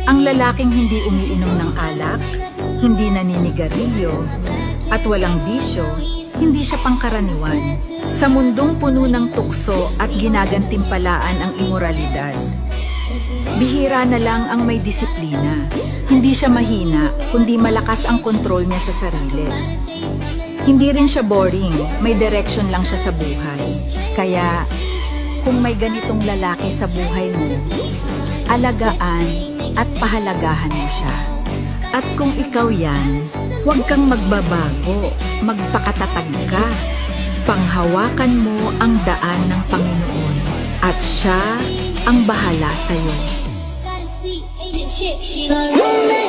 Ang lalaking hindi umiinom ng alak, hindi naninigarilyo, at walang bisyo, hindi siya pangkaraniwan. Sa mundong puno ng tukso at ginagantimpalaan ang imoralidad, bihira na lang ang may disiplina. Hindi siya mahina, kundi malakas ang kontrol niya sa sarili. Hindi rin siya boring, may direction lang siya sa buhay. Kaya, kung may ganitong lalaki sa buhay mo, alagaan at pahalagahan mo siya. At kung ikaw yan, huwag kang magbabago, magpakatatag ka. Panghawakan mo ang daan ng Panginoon at siya ang bahala sa'yo. Got a sweet Asian chick, she gon' roll it.